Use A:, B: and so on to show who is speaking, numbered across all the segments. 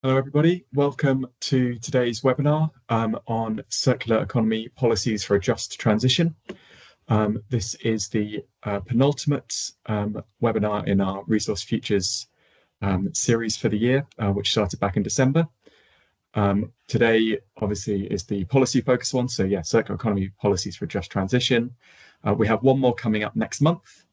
A: Hello, everybody. Welcome to today's webinar on circular economy policies for a just transition. This is the penultimate webinar in our Resource Futures series for the year, which started back in December. Today, obviously, is the policy focus one. So yeah, circular economy policies for a just transition. We have one more coming up next month,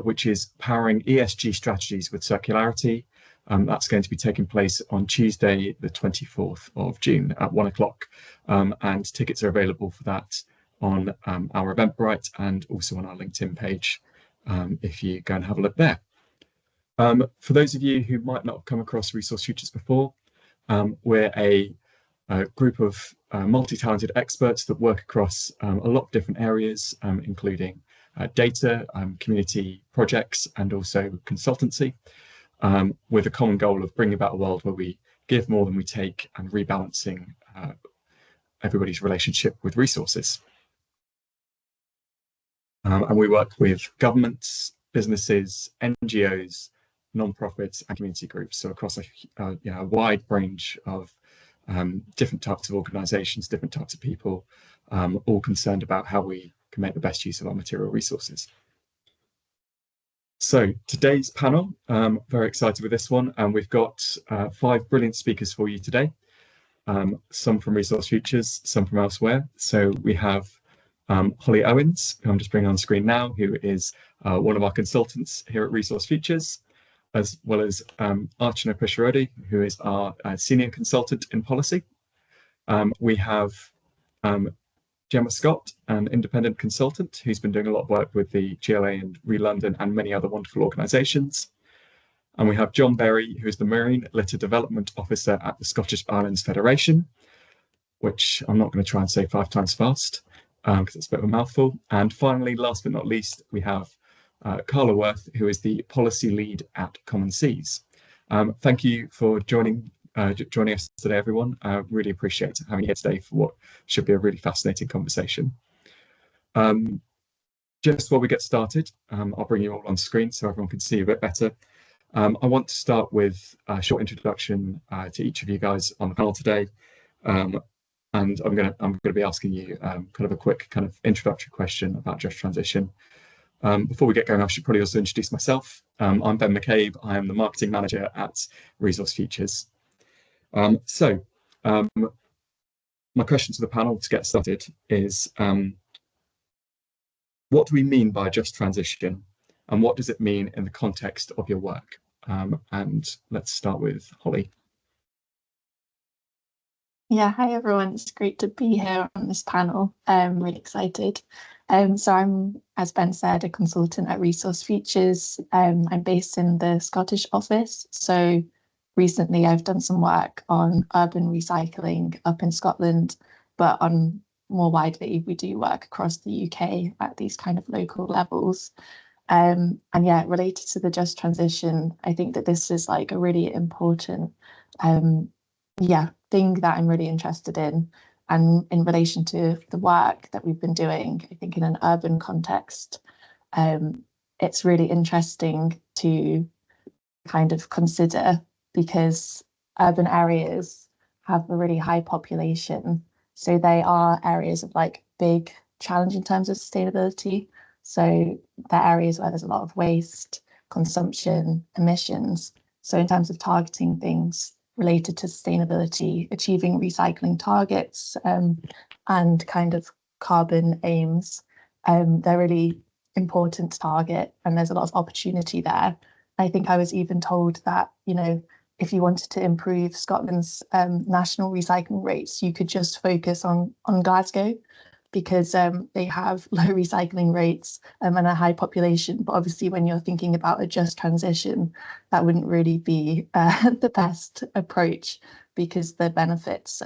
A: which is powering ESG strategies with circularity. That's going to be taking place on Tuesday, the 24th of June at 1 o'clock. And tickets are available for that on our Eventbrite and also on our LinkedIn page if you go and have a look there. For those of you who might not have come across Resource Futures before, we're a group of multi-talented experts that work across a lot of different areas, including data, community projects, and also consultancy, with a common goal of bringing about a world where we give more than we take and rebalancing everybody's relationship with resources. And we work with governments, businesses, NGOs, non-profits, and community groups. So across a wide range of different types of organizations, different types of people, all concerned about how we can make the best use of our material resources. So today's panel, very excited with this one, and we've got 5 brilliant speakers for you today, some from Resource Futures, some from elsewhere. So we have Holly Owens, who I'm just bringing on screen now, who is one of our consultants here at Resource Futures, as well as Archana Pisharody, who is our senior consultant in policy. We have Gemma Scott, an independent consultant who's been doing a lot of work with the GLA and ReLondon and many other wonderful organisations. And we have John Berry, who is the Marine Litter Development Officer at the Scottish Islands Federation, which I'm not going to try and say 5 times fast because it's a bit of a mouthful. And finally, last but not least, we have Carla Worth, who is the policy lead at Common Seas. Thank you for joining us today, everyone. I really appreciate having you here today for what should be a really fascinating conversation. Just before we get started, I'll bring you all on screen so everyone can see a bit better. I want to start with a short introduction to each of you guys on the panel today. And I'm going to be asking you kind of a quick kind of introductory question about just transition. Before we get going, I should probably also introduce myself. I'm Ben McCabe. I am the marketing manager at Resource Futures. So my question to the panel to get started is, what do we mean by just transition, and what does it mean in the context of your work? And let's start with Holly.
B: Yeah, hi everyone. It's great to be here on this panel. I'm really excited. So I'm, as Ben said, a consultant at Resource Futures. I'm based in the Scottish office. So recently I've done some work on urban recycling up in Scotland, but on more widely, we do work across the UK at these kind of local levels. And yeah, related to the just transition, I think that this is like a really important thing that I'm really interested in. And in relation to the work that we've been doing, I think in an urban context, it's really interesting to kind of consider, because urban areas have a really high population. So they are areas of like big challenge in terms of sustainability. So they're areas where there's a lot of waste, consumption, emissions. So in terms of targeting things related to sustainability, achieving recycling targets and kind of carbon aims, they're really important to target, and there's a lot of opportunity there. I think I was even told that, you know, if you wanted to improve Scotland's national recycling rates, you could just focus on Glasgow, because they have low recycling rates and a high population. But obviously, when you're thinking about a just transition, that wouldn't really be the best approach, because the benefits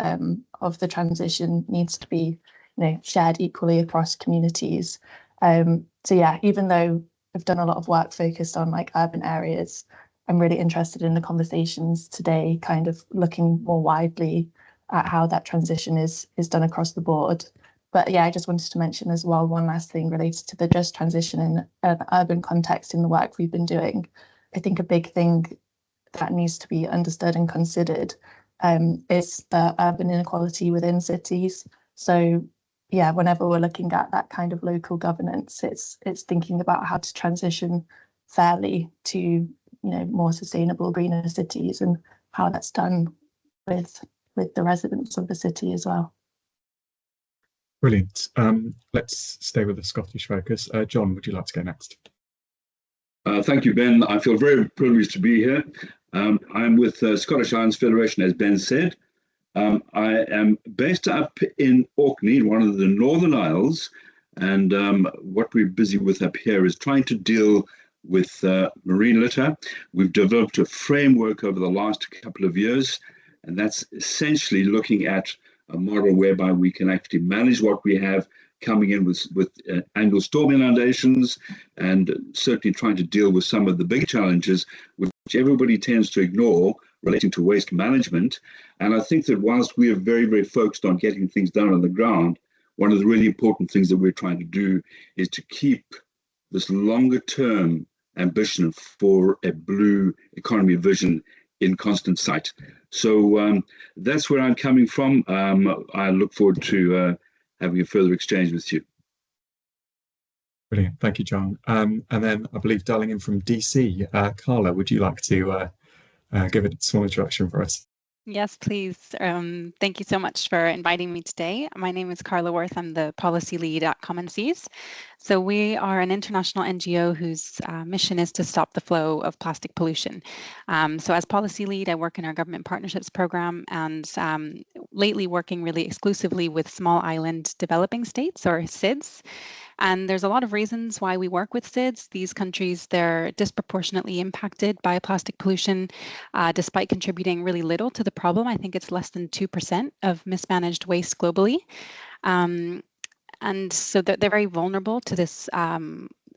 B: of the transition needs to be, you know, shared equally across communities. So yeah, even though I've done a lot of work focused on like urban areas, I'm really interested in the conversations today, kind of looking more widely at how that transition is done across the board. But yeah, I just wanted to mention as well, one last thing related to the just transition in an urban context in the work we've been doing. I think a big thing that needs to be understood and considered is the urban inequality within cities. So yeah, whenever we're looking at that kind of local governance, it's thinking about how to transition fairly to more sustainable, greener cities, and how that's done with the residents of the city as well.
A: Brilliant. Let's stay with the Scottish focus. John, would you like to go next?
C: Thank you, Ben. I feel very privileged to be here. I'm with Scottish Islands Federation, as Ben said. I am based up in Orkney, one of the Northern Isles, and what we're busy with up here is trying to deal with marine litter. We've developed a framework over the last couple of years, and that's essentially looking at a model whereby we can actually manage what we have coming in with annual storm inundations, and certainly trying to deal with some of the big challenges which everybody tends to ignore relating to waste management. And I think that whilst we are very, very focused on getting things done on the ground, one of the really important things that we're trying to do is to keep this longer term ambition for a blue economy vision in constant sight. So that's where I'm coming from. I look forward to having a further exchange with you.
A: Brilliant. Thank you, John. And then I believe dialing in from DC, Carla, would you like to give a small introduction for us?
D: Yes, please. Thank you so much for inviting me today. My name is Carla Worth. I'm the policy lead at Common Seas. So we are an international NGO whose mission is to stop the flow of plastic pollution. So as policy lead, I work in our government partnerships program, and lately working really exclusively with small island developing states, or SIDS. And there's a lot of reasons why we work with SIDS. These countries, they're disproportionately impacted by plastic pollution, despite contributing really little to the problem. I think it's less than 2% of mismanaged waste globally. And so they're very vulnerable to this,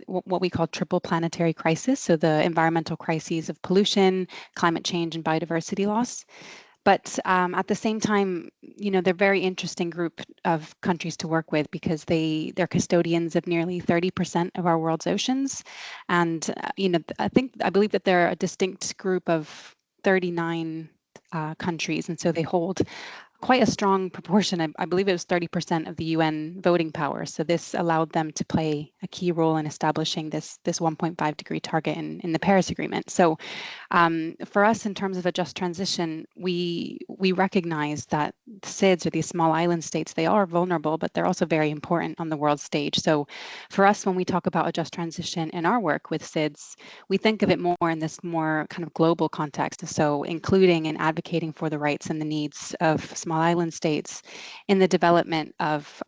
D: what we call triple planetary crisis. So the environmental crises of pollution, climate change, and biodiversity loss. But at the same time, they're a very interesting group of countries to work with, because they're custodians of nearly 30% of our world's oceans. And, I believe that they're a distinct group of 39 countries. And so they hold quite a strong proportion. I believe it was 30% of the UN voting power. So this allowed them to play a key role in establishing this 1.5 degree target in the Paris Agreement. So for us, in terms of a just transition, we recognize that SIDS, or these small island states, they are vulnerable, but they're also very important on the world stage. So for us, when we talk about a just transition in our work with SIDS, we think of it more in this more kind of global context. So including and advocating for the rights and the needs of small island states in the development of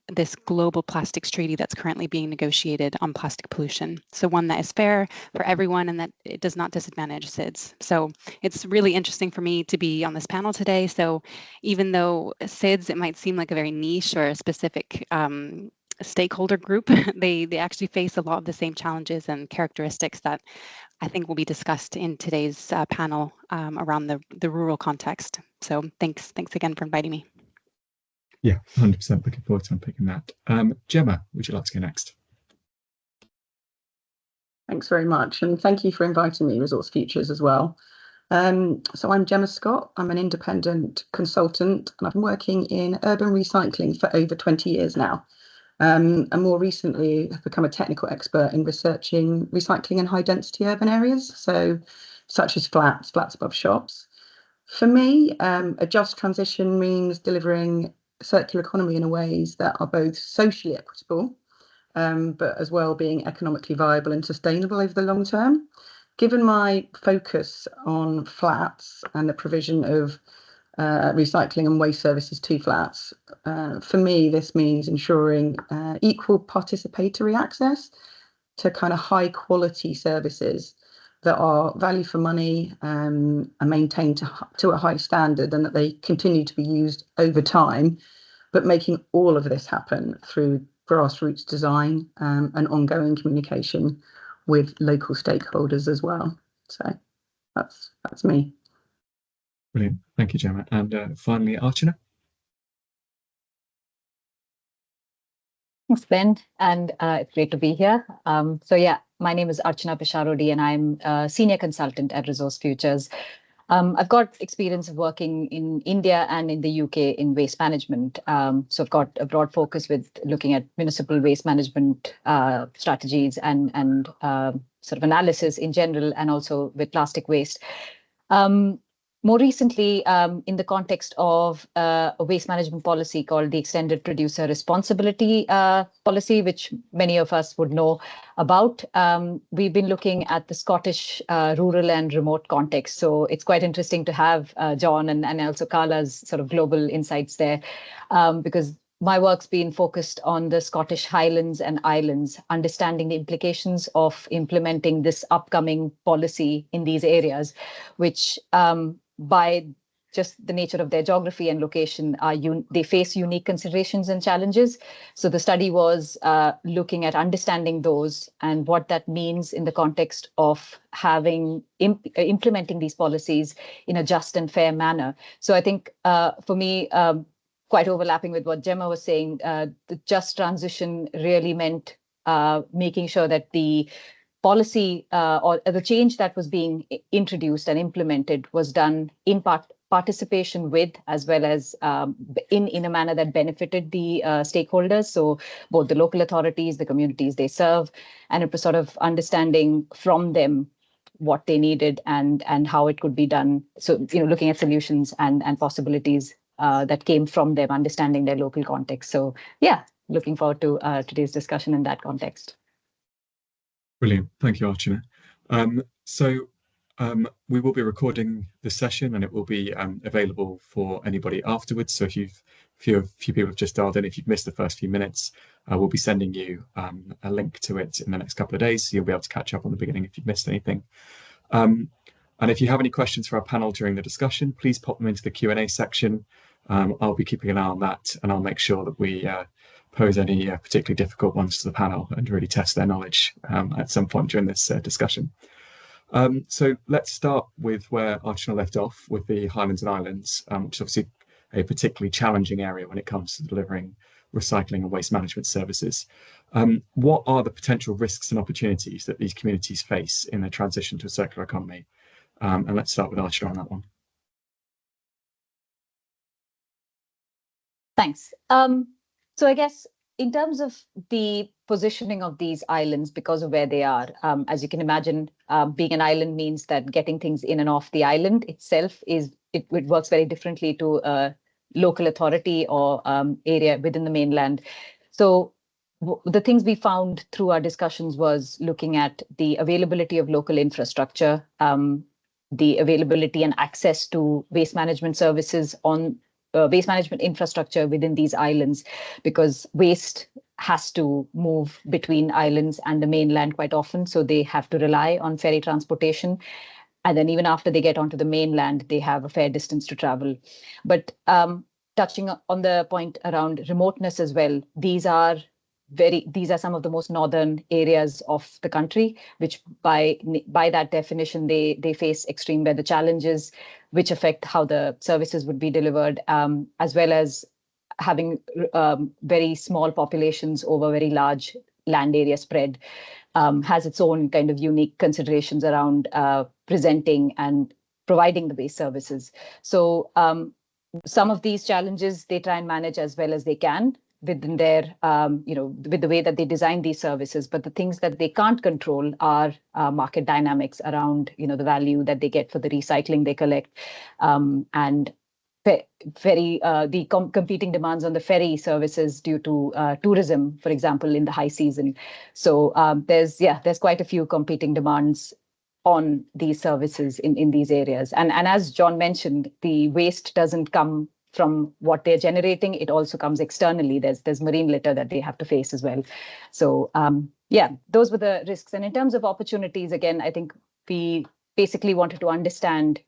D: this global plastics treaty that's currently being negotiated on plastic pollution. So one that is fair for everyone and that it does not disadvantage SIDS. So it's really interesting for me to be on this panel today. So even though SIDS, it might seem like a very niche or a specific stakeholder group, they actually face a lot of the same challenges and characteristics that I think will be discussed in today's panel around the rural context. So thanks again for inviting me.
A: Yeah, 100%. Looking forward to unpicking that. Gemma, would you like to go next?
E: Thanks very much, and thank you for inviting me, Resource Futures, as well. So I'm Gemma Scott. I'm an independent consultant, and I've been working in urban recycling for over 20 years now. And more recently, I've become a technical expert in researching recycling in high density urban areas, so such as flats above shops. For me, a just transition means delivering circular economy in ways that are both socially equitable, but as well being economically viable and sustainable over the long term. Given my focus on flats and the provision of recycling and waste services to flats, for me, this means ensuring equal participatory access to kind of high quality services that are value for money and maintained to a high standard, and that they continue to be used over time, but making all of this happen through grassroots design and ongoing communication with local stakeholders as well. So that's me.
A: Brilliant. Thank you, Gemma. And finally, Archana.
F: Thanks, Ben, and it's great to be here. So yeah, my name is Archana Pisharody, and I'm a senior consultant at Resource Futures. I've got experience of working in India and in the UK in waste management. So I've got a broad focus with looking at municipal waste management strategies and sort of analysis in general, and also with plastic waste. More recently, in the context of a waste management policy called the Extended Producer Responsibility Policy, which many of us would know about, we've been looking at the Scottish rural and remote context. So it's quite interesting to have John and also Carla's sort of global insights there, because my work's been focused on the Scottish Highlands and Islands, understanding the implications of implementing this upcoming policy in these areas, which by just the nature of their geography and location, they face unique considerations and challenges. So the study was looking at understanding those and what that means in the context of having implementing these policies in a just and fair manner. So I think for me, quite overlapping with what Gemma was saying, the just transition really meant making sure that the policy or the change that was being introduced and implemented was done in participation with, as well as in a manner that benefited the stakeholders. So both the local authorities, the communities they serve, and it was sort of understanding from them what they needed and how it could be done. So, looking at solutions and possibilities that came from them, understanding their local context. So yeah, looking forward to today's discussion in that context.
A: Brilliant. Thank you, Archana. We will be recording this session, and it will be available for anybody afterwards. So if a few people have just dialed in, if you've missed the first few minutes, we'll be sending you a link to it in the next couple of days. So you'll be able to catch up on the beginning if you've missed anything. And if you have any questions for our panel during the discussion, please pop them into the Q&A section. I'll be keeping an eye on that, and I'll make sure that we pose any particularly difficult ones to the panel and really test their knowledge at some point during this discussion. So let's start with where Archana left off with the Highlands and Islands, which is obviously a particularly challenging area when it comes to delivering recycling and waste management services. What are the potential risks and opportunities that these communities face in the transition to a circular economy? And let's start with Archana on that one.
F: Thanks. So I guess in terms of the positioning of these islands, because of where they are, as you can imagine, being an island means that getting things in and off the island itself it works very differently to a local authority or area within the mainland. So the things we found through our discussions was looking at the availability of local infrastructure, the availability and access to waste management services on waste management infrastructure within these islands, because waste has to move between islands and the mainland quite often. So they have to rely on ferry transportation. And then even after they get onto the mainland, they have a fair distance to travel. But touching on the point around remoteness as well, these are some of the most northern areas of the country, which by that definition, they face extreme weather challenges, which affect how the services would be delivered, as well as having very small populations over very large land area spread, has its own kind of unique considerations around presenting and providing the base services. So some of these challenges they try and manage as well as they can within their, with the way that they design these services. But the things that they can't control are market dynamics around, the value that they get for the recycling they collect, and the competing demands on the ferry services due to tourism, for example, in the high season. So there's quite a few competing demands on these services in these areas. And as John mentioned, the waste doesn't come from what they're generating, it also comes externally. There's marine litter that they have to face as well. So those were the risks. And in terms of opportunities, again, I think we basically wanted to understand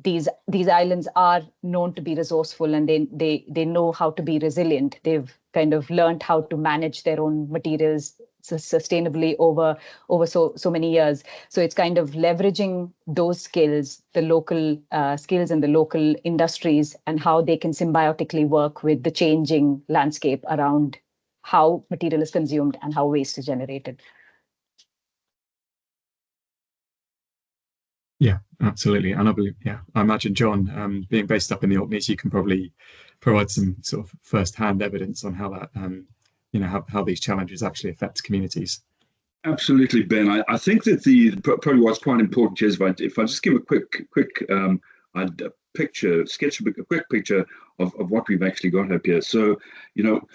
F: these islands are known to be resourceful, and they know how to be resilient. They've kind of learned how to manage their own materials sustainably over so many years. So it's kind of leveraging those skills, the local skills and the local industries, and how they can symbiotically work with the changing landscape around how material is consumed and how waste is generated.
A: Yeah, absolutely. And I believe, yeah, I imagine, John, being based up in the Orkneys, you can probably provide some sort of first-hand evidence on how that, how these challenges actually affect communities.
C: Absolutely, Ben. I think that probably what's quite important is if I just give a quick picture, sketch a quick picture of what we've actually got up here. So,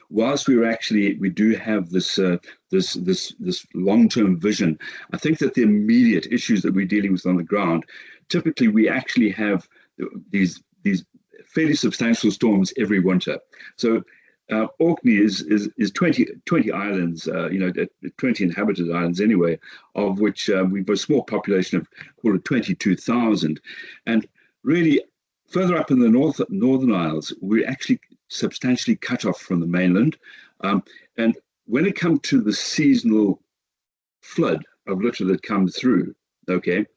C: whilst we do have this long-term vision, I think that the immediate issues that we're dealing with on the ground, typically we actually have these fairly substantial storms every winter. So Orkney is 20 islands, 20 inhabited islands anyway, of which we've a small population of, call it 22,000. And really, further up in the Northern Isles, we're actually substantially cut off from the mainland. And when it comes to the seasonal flood of litter that comes through, okay,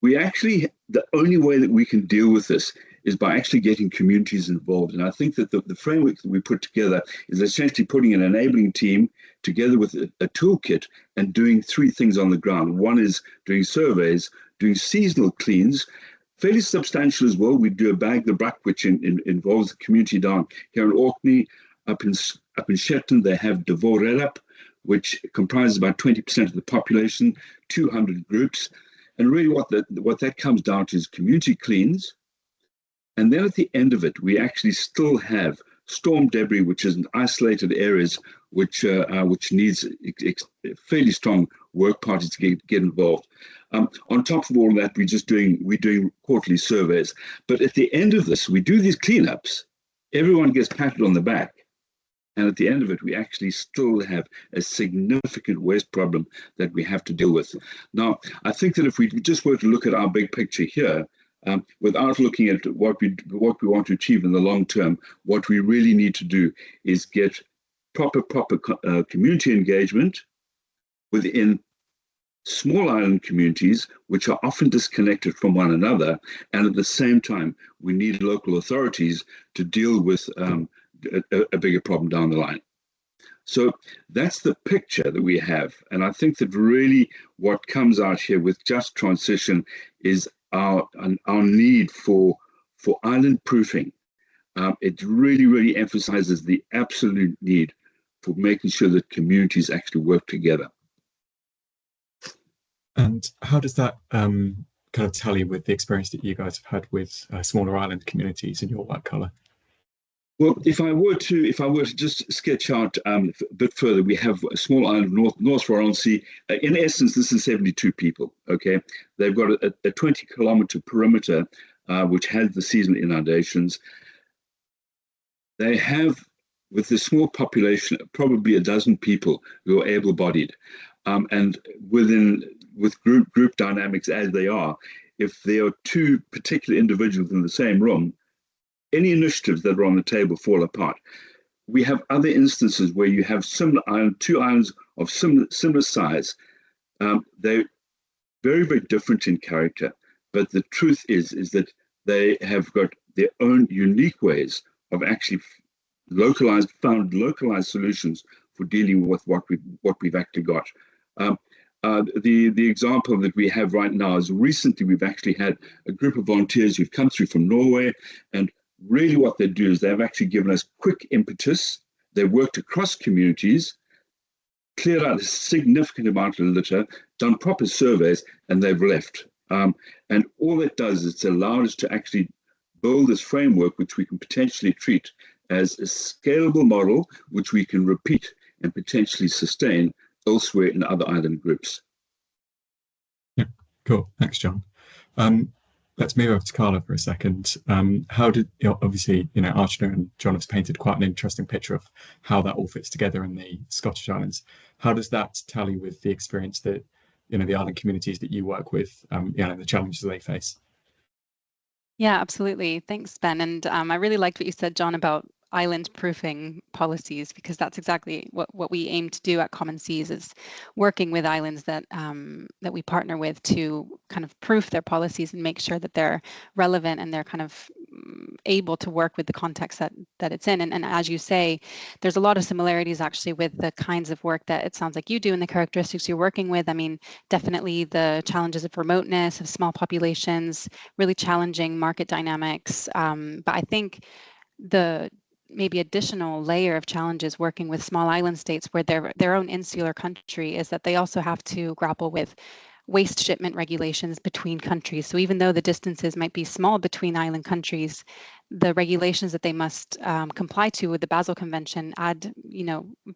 C: the only way that we can deal with this is by actually getting communities involved. And I think that the framework that we put together is essentially putting an enabling team together with a toolkit and doing three things on the ground. One is doing surveys, doing seasonal cleans, fairly substantial as well. We do a bag the buck, which involves the community down here in Orkney. Up in Shetland, they have Devoredup, which comprises about 20% of the population, 200 groups. And really what that comes down to is community cleans. And then at the end of it, we actually still have storm debris, which is in isolated areas, which needs fairly strong work parties to get involved. On top of all of that, we're doing quarterly surveys. But at the end of this, we do these cleanups. Everyone gets patted on the back. And at the end of it, we actually still have a significant waste problem that we have to deal with. Now, I think that if we just were to look at our big picture here, without looking at what we want to achieve in the long term, what we really need to do is get proper community engagement within small island communities, which are often disconnected from one another. And at the same time, we need local authorities to deal with a bigger problem down the line. So that's the picture that we have. And I think that really what comes out here with just transition is our need for island proofing. It really emphasizes the absolute need for making sure that communities actually work together.
A: And how does that kind of tally with the experience that you guys have had with smaller island communities in your work colour?
C: Well, if I were to just sketch out a bit further, we have a small island of North Varanasi. In essence, this is 72 people. Okay, they've got a 20-kilometer perimeter, which has the seasonal inundations. They have, with the small population, probably a dozen people who are able-bodied, and with group dynamics as they are, if there are two particular individuals in the same room, any initiatives that are on the table fall apart. We have other instances where you have two islands of similar size. They're very different in character, but the truth is that they have got their own unique ways of actually localized solutions for dealing with what we've actually got. The example that we have right now is recently we've actually had a group of volunteers who've come through from Norway, and really what they do is they've actually given us quick impetus. They worked across communities, cleared out a significant amount of litter, done proper surveys, and they've left. And all it does is it's allowed us to actually build this framework which we can potentially treat as a scalable model which we can repeat and potentially sustain elsewhere in other island groups.
A: Yeah, cool. Thanks, John. Let's move over to Carla for a second. How did, obviously, Archana and John have painted quite an interesting picture of how that all fits together in the Scottish Islands. How does that tally with the experience that, the island communities that you work with, and the challenges they face?
D: Yeah, absolutely. Thanks, Ben. And I really liked what you said, John, about island proofing policies, because that's exactly what we aim to do at Common Seas, is working with islands that that we partner with to kind of proof their policies and make sure that they're relevant and they're kind of able to work with the context that it's in. And as you say, there's a lot of similarities actually with the kinds of work that it sounds like you do and the characteristics you're working with. I mean, definitely the challenges of remoteness, of small populations, really challenging market dynamics. But I think the maybe additional layer of challenges working with small island states where their own insular country is that they also have to grapple with waste shipment regulations between countries. So even though the distances might be small between island countries, the regulations that they must comply to with the Basel Convention add,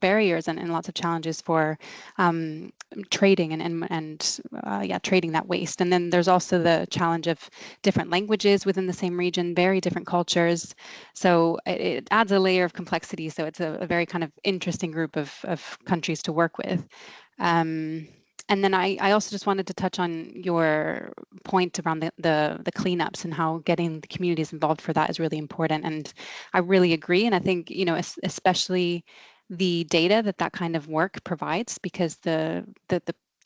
D: barriers and lots of challenges for trading and trading that waste. And then there's also the challenge of different languages within the same region, very different cultures. So it adds a layer of complexity. So it's a very kind of interesting group of countries to work with. And then I also just wanted to touch on your point around the cleanups and how getting the communities involved for that is really important. And I really agree. And I think, especially the data that kind of work provides, because the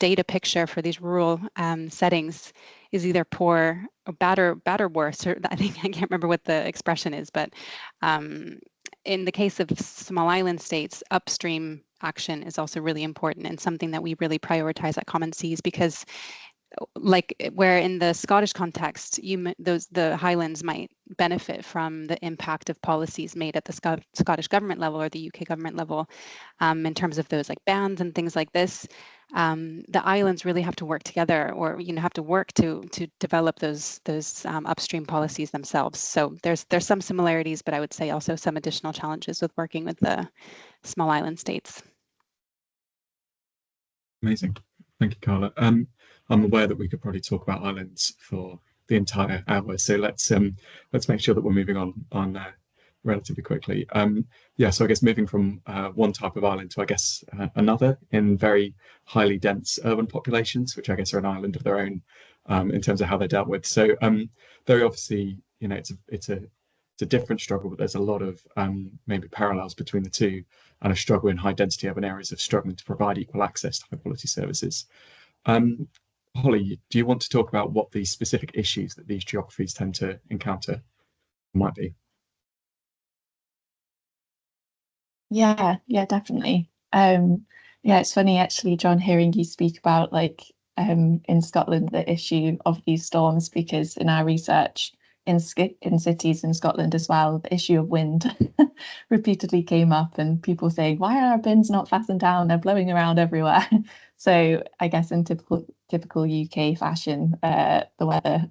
D: data picture for these rural settings is either poor or bad or worse. Or I can't remember what the expression is, but in the case of small island states, upstream action is also really important and something that we really prioritize at Common Seas, because like where in the Scottish context, the Highlands might benefit from the impact of policies made at the Scottish government level or the UK government level, in terms of those like bans and things like this. The islands really have to work together, or have to work to develop those upstream policies themselves. So there's some similarities, but I would say also some additional challenges with working with the small island states.
A: Amazing. Thank you, Carla. I'm aware that we could probably talk about islands for the entire hour, so let's make sure that we're moving on relatively quickly. So I guess moving from one type of island to another in very highly dense urban populations, which I guess are an island of their own in terms of how they're dealt with. So very obviously, it's a different struggle, but there's a lot of maybe parallels between the two, and a struggle in high density urban areas of struggling to provide equal access to high quality services. Holly, do you want to talk about what the specific issues that these geographies tend to encounter might be?
B: Yeah, definitely. It's funny actually, John, hearing you speak about in Scotland the issue of these storms, because in our research in cities in Scotland as well, the issue of wind repeatedly came up, and people saying, why are our bins not fastened down? They're blowing around everywhere. So I guess in typical UK fashion, the weather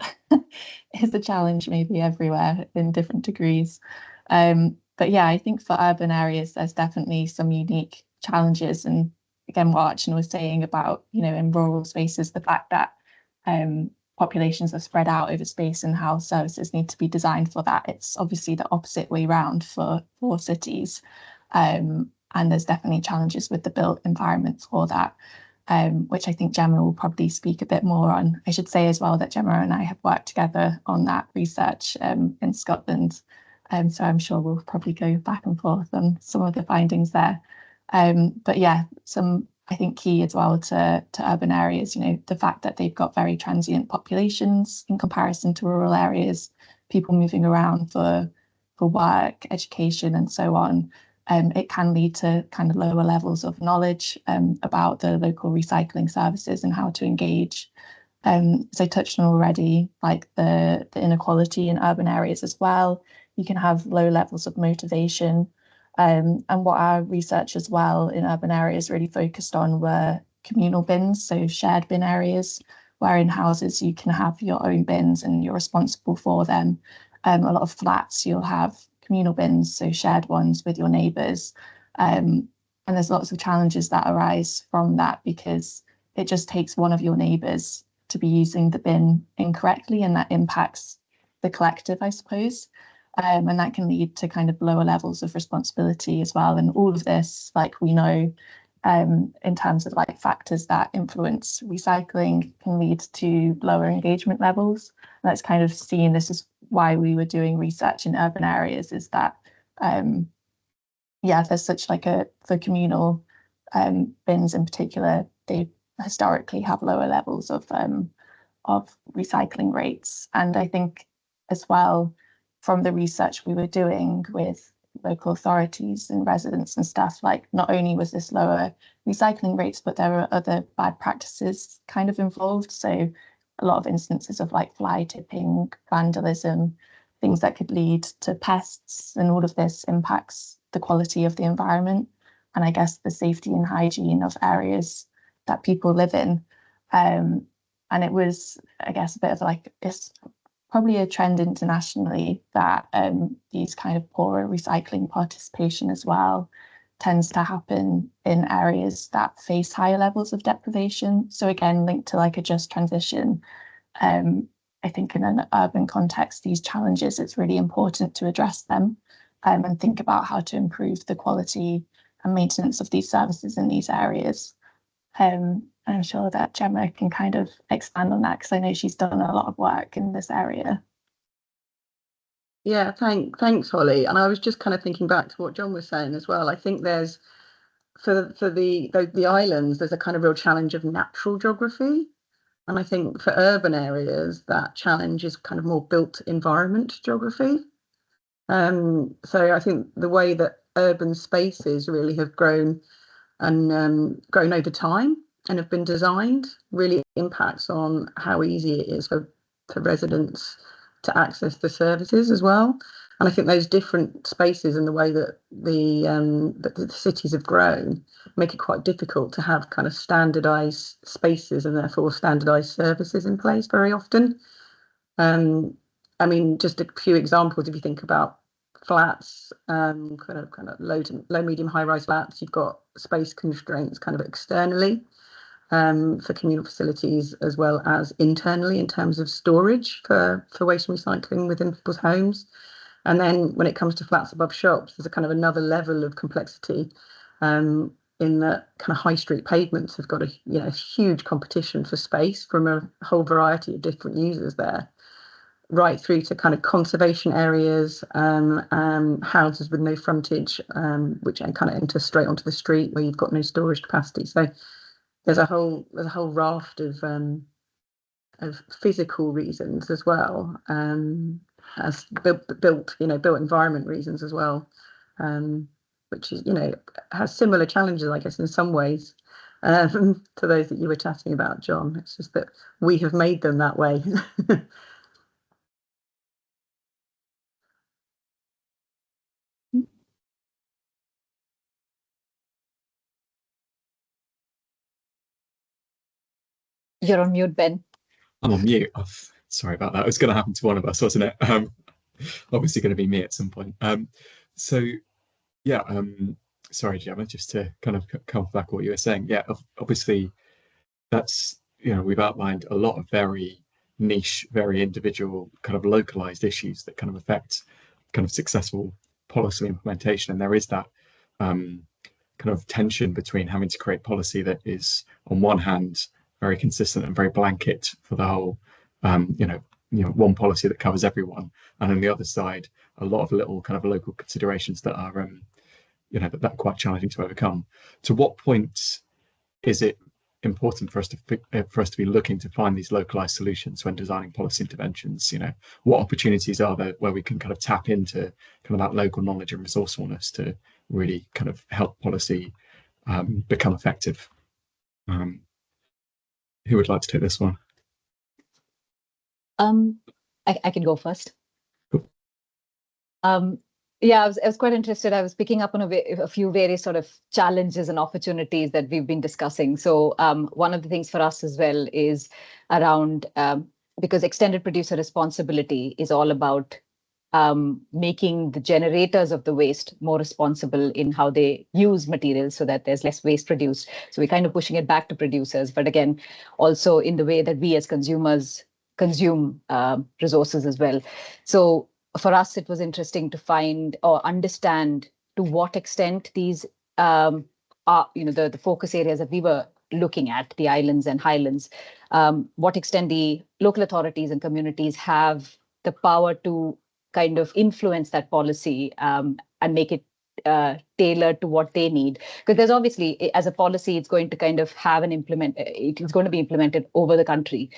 B: is a challenge maybe everywhere in different degrees. But yeah, I think for urban areas, there's definitely some unique challenges. And again, what Archana was saying about, in rural spaces, the fact that populations are spread out over space and how services need to be designed for that. It's obviously the opposite way round for cities. And there's definitely challenges with the built environment for that, which I think Gemma will probably speak a bit more on. I should say as well that Gemma and I have worked together on that research in Scotland. So I'm sure we'll probably go back and forth on some of the findings there. But yeah, some I think key as well to urban areas, the fact that they've got very transient populations in comparison to rural areas, people moving around for work, education, and so on. It can lead to kind of lower levels of knowledge about the local recycling services and how to engage. As I touched on already, like the inequality in urban areas as well. You can have low levels of motivation. And what our research as well in urban areas really focused on were communal bins, so shared bin areas, where in houses you can have your own bins and you're responsible for them. A lot of flats, you'll have communal bins, so shared ones with your neighbours. And there's lots of challenges that arise from that, because it just takes one of your neighbours to be using the bin incorrectly, and that impacts the collective, I suppose. And that can lead to kind of lower levels of responsibility as well. And all of this, like we know, in terms of like factors that influence recycling, can lead to lower engagement levels. And that's kind of seen, this is why we were doing research in urban areas, is that yeah, there's such like for communal bins in particular, they historically have lower levels of recycling rates. And I think as well, from the research we were doing with local authorities and residents and stuff, like not only was this lower recycling rates, but there were other bad practices kind of involved. So a lot of instances of like fly tipping, vandalism, things that could lead to pests, and all of this impacts the quality of the environment and I guess the safety and hygiene of areas that people live in. And it was, I guess, a bit of like, it's probably a trend internationally that these kind of poorer recycling participation as well tends to happen in areas that face higher levels of deprivation. So again, linked to like a just transition, I think in an urban context, these challenges, it's really important to address them and think about how to improve the quality and maintenance of these services in these areas. I'm sure that Gemma can kind of expand on that because I know she's done a lot of work in this area.
E: Yeah, thanks, Holly. And I was just kind of thinking back to what John was saying as well. I think there's for the islands, there's a kind of real challenge of natural geography. And I think for urban areas, that challenge is kind of more built environment geography. So I think the way that urban spaces really have grown and grown over time and have been designed really impacts on how easy it is for residents to access the services as well. And I think those different spaces and the way that the cities have grown make it quite difficult to have kind of standardized spaces and therefore standardized services in place very often. I mean, just a few examples, if you think about flats, kind of low, medium, high-rise flats, you've got space constraints kind of externally for communal facilities as well as internally in terms of storage for waste and recycling within people's homes. And then when it comes to flats above shops, there's a kind of another level of complexity in that kind of high street pavements have got a huge competition for space from a whole variety of different users there, right through to kind of conservation areas, houses with no frontage, which kind of enter straight onto the street where you've got no storage capacity. So there's a whole raft of physical reasons as well, as built environment reasons as well, which is has similar challenges, I guess, in some ways to those that you were chatting about, John. It's just that we have made them that way.
F: You're on mute, Ben.
A: I'm on mute. Oh, sorry about that. It was going to happen to one of us, wasn't it? Obviously going to be me at some point. So yeah, sorry, Gemma, just to kind of come back what you were saying. Yeah, obviously that's, we've outlined a lot of very niche, very individual kind of localized issues that kind of affect kind of successful policy implementation. And there is that kind of tension between having to create policy that is on one hand very consistent and very blanket for the whole, one policy that covers everyone, and on the other side, a lot of little kind of local considerations that are, that are quite challenging to overcome. To what point is it important for us to be looking to find these localized solutions when designing policy interventions? What opportunities are there where we can kind of tap into kind of that local knowledge and resourcefulness to really kind of help policy become effective? Who would like to take this one?
F: I can go first.
A: Cool.
F: Yeah, I was quite interested. I was picking up on a few various sort of challenges and opportunities that we've been discussing. So one of the things for us as well is around, because extended producer responsibility is all about making the generators of the waste more responsible in how they use materials so that there's less waste produced. So we're kind of pushing it back to producers, but again, also in the way that we as consumers consume resources as well. So for us, it was interesting to find or understand to what extent these are, the focus areas that we were looking at, the islands and highlands, what extent the local authorities and communities have the power to kind of influence that policy and make it tailored to what they need? Because there's obviously, as a policy, it's going to kind of have it's going to be implemented over the country.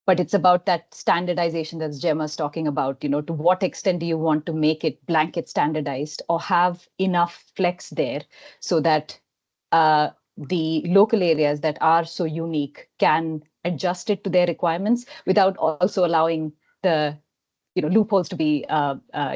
F: But it's about that standardization that Gemma's talking about, to what extent do you want to make it blanket standardized or have enough flex there so that the local areas that are so unique can adjust it to their requirements without also allowing the loopholes to be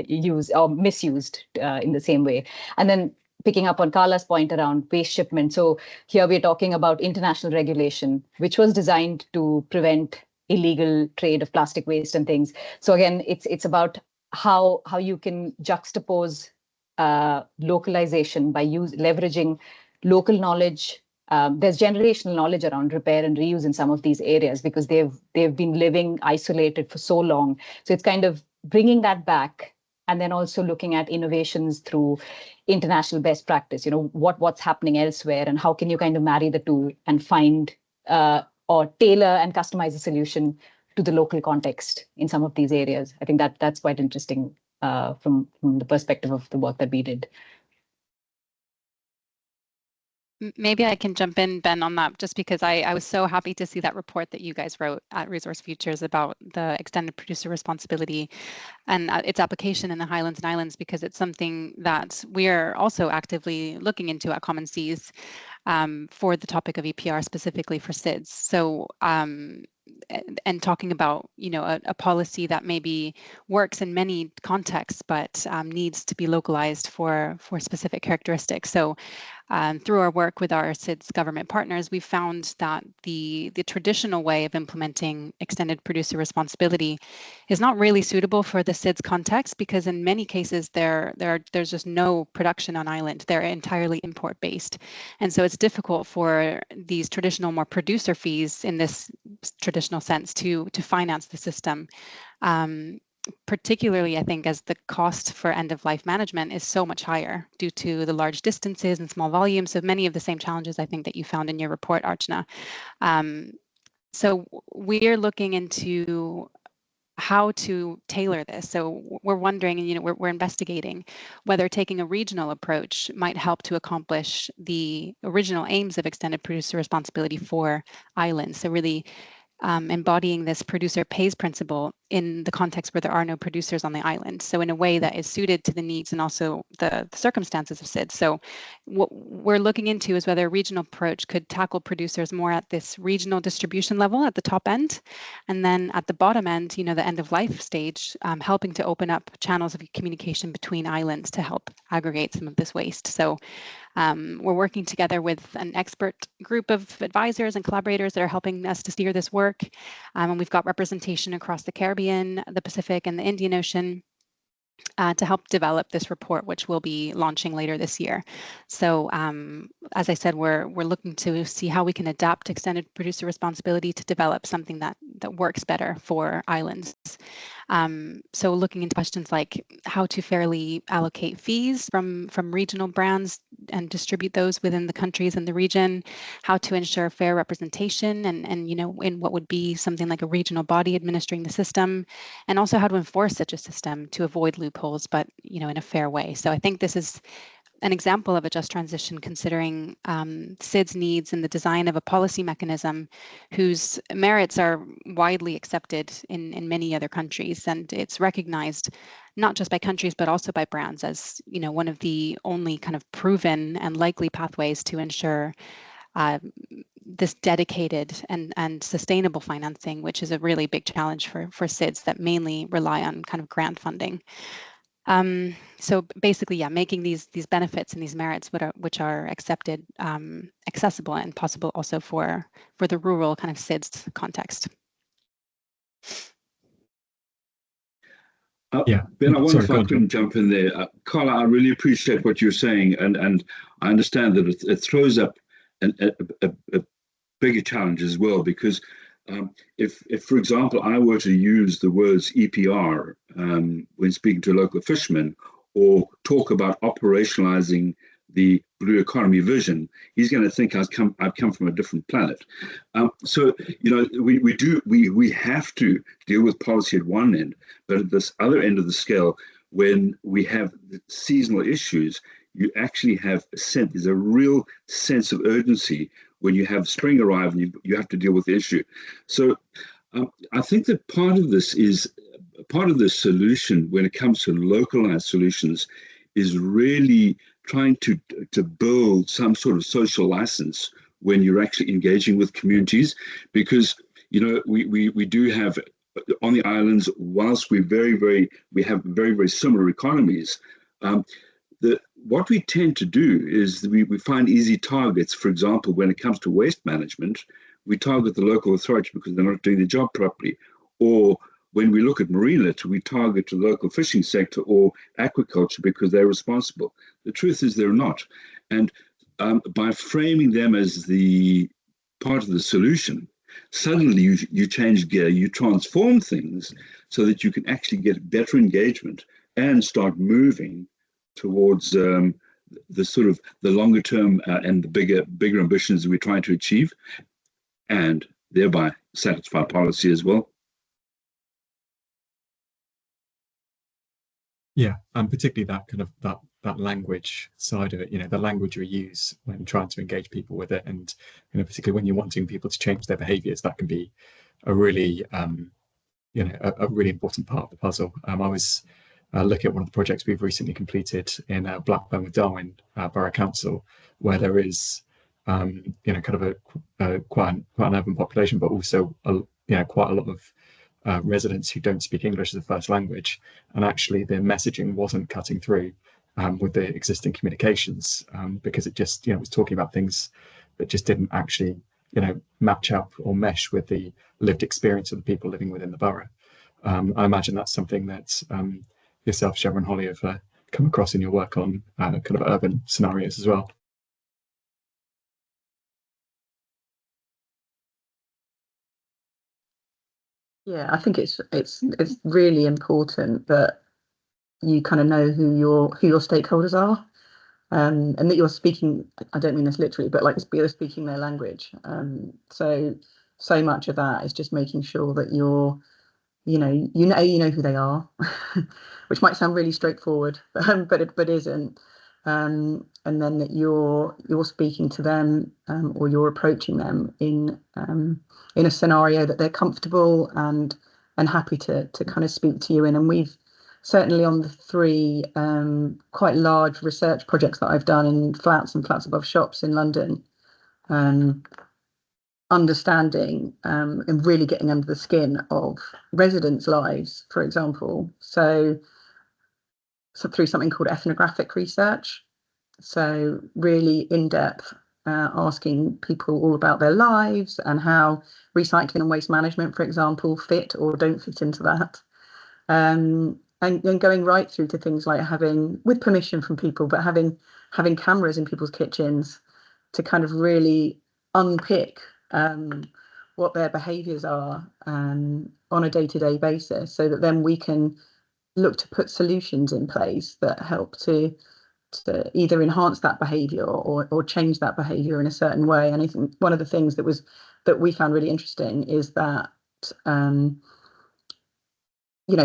F: used or misused in the same way. And then picking up on Carla's point around waste shipment. So here we're talking about international regulation, which was designed to prevent illegal trade of plastic waste and things. So again, it's about how you can juxtapose localization by leveraging local knowledge. There's generational knowledge around repair and reuse in some of these areas because they've been living isolated for so long. So it's kind of bringing that back, and then also looking at innovations through international best practice. What's happening elsewhere, and how can you kind of marry the two and find or tailor and customize a solution to the local context in some of these areas. I think that's quite interesting from the perspective of the work that we did.
D: Maybe I can jump in, Ben, on that, just because I was so happy to see that report that you guys wrote at Resource Futures about the extended producer responsibility and its application in the Highlands and Islands, because it's something that we are also actively looking into at Common Seas for the topic of EPR, specifically for SIDS. So, and talking about, a policy that maybe works in many contexts, but needs to be localized for specific characteristics. So through our work with our SIDS government partners, we found that the traditional way of implementing extended producer responsibility is not really suitable for the SIDS context, because in many cases there's just no production on island. They're entirely import based. And so it's difficult for these traditional, more producer fees in this traditional sense to finance the system. Particularly, I think, as the cost for end-of-life management is so much higher due to the large distances and small volumes of many of the same challenges, I think, that you found in your report, Archana. So we're looking into how to tailor this. So we're wondering, and we're investigating whether taking a regional approach might help to accomplish the original aims of extended producer responsibility for islands. So really embodying this producer pays principle in the context where there are no producers on the island. So in a way that is suited to the needs and also the circumstances of SIDS. So what we're looking into is whether a regional approach could tackle producers more at this regional distribution level at the top end, and then at the bottom end, the end of life stage, helping to open up channels of communication between islands to help aggregate some of this waste. So we're working together with an expert group of advisors and collaborators that are helping us to steer this work. And we've got representation across the Caribbean, the Pacific, and the Indian Ocean to help develop this report, which we'll be launching later this year. So as I said, we're looking to see how we can adapt extended producer responsibility to develop something that works better for islands. So looking into questions like how to fairly allocate fees from regional brands and distribute those within the countries in the region, how to ensure fair representation and in what would be something like a regional body administering the system, and also how to enforce such a system to avoid loopholes, but in a fair way. So I think this is an example of a just transition, considering SIDS needs and the design of a policy mechanism whose merits are widely accepted in many other countries. And it's recognized not just by countries, but also by brands as, one of the only kind of proven and likely pathways to ensure this dedicated and sustainable financing, which is a really big challenge for SIDS that mainly rely on kind of grant funding. So basically, making these benefits and these merits which are accepted, accessible and possible also for the rural kind of SIDS context.
C: Ben, I wonder if I can jump in there. Carla, I really appreciate what you're saying, and I understand that it throws up a bigger challenge as well, because if, for example, I were to use the words EPR when speaking to a local fisherman, or talk about operationalizing the blue economy vision, he's going to think I've come from a different planet. So we have to deal with policy at one end, but at this other end of the scale, when we have the seasonal issues, you actually have there's a real sense of urgency when you have spring arrive and you have to deal with the issue. So I think that part of the solution when it comes to localized solutions is really trying to build some sort of social license when you're actually engaging with communities, because we do have on the islands, whilst we have very, very similar economies, what we tend to do is we find easy targets. For example, when it comes to waste management, we target the local authority because they're not doing their job properly. Or when we look at marine litter, we target the local fishing sector or aquaculture because they're responsible. The truth is they're not. And by framing them as the part of the solution, suddenly you change gear, you transform things so that you can actually get better engagement and start moving towards the sort of the longer term and the bigger ambitions that we're trying to achieve, and thereby satisfy policy as well.
A: Yeah, and particularly that kind of that language side of it, the language we use when trying to engage people with it, and particularly when you're wanting people to change their behaviours, that can be a really a really important part of the puzzle. I was looking at one of the projects we've recently completed in Blackburn with Darwin Borough Council, where there is kind of quite an urban population, but also quite a lot of residents who don't speak English as a first language, and actually the messaging wasn't cutting through with the existing communications because it just was talking about things that just didn't actually match up or mesh with the lived experience of the people living within the borough. I imagine that's something that yourself, Chevron Holly, have come across in your work on kind of urban scenarios as well.
E: Yeah, I think it's really important that you kind of know who your stakeholders are, and that you're speaking. I don't mean this literally, but like you're speaking their language. So much of that is just making sure that you know who they are, which might sound really straightforward, but isn't. And then that you're speaking to them or you're approaching them in a scenario that they're comfortable and happy to kind of speak to you in. And we've certainly on the 3 quite large research projects that I've done in flats and flats above shops in London, understanding and really getting under the skin of residents' lives, for example. So through something called ethnographic research. So really in-depth, asking people all about their lives and how recycling and waste management, for example, fit or don't fit into that. And going right through to things like having, with permission from people, but having cameras in people's kitchens to kind of really unpick what their behaviours are on a day-to-day basis, so that then we can look to put solutions in place that help to either enhance that behaviour or change that behaviour in a certain way. And I think one of the things that we found really interesting is that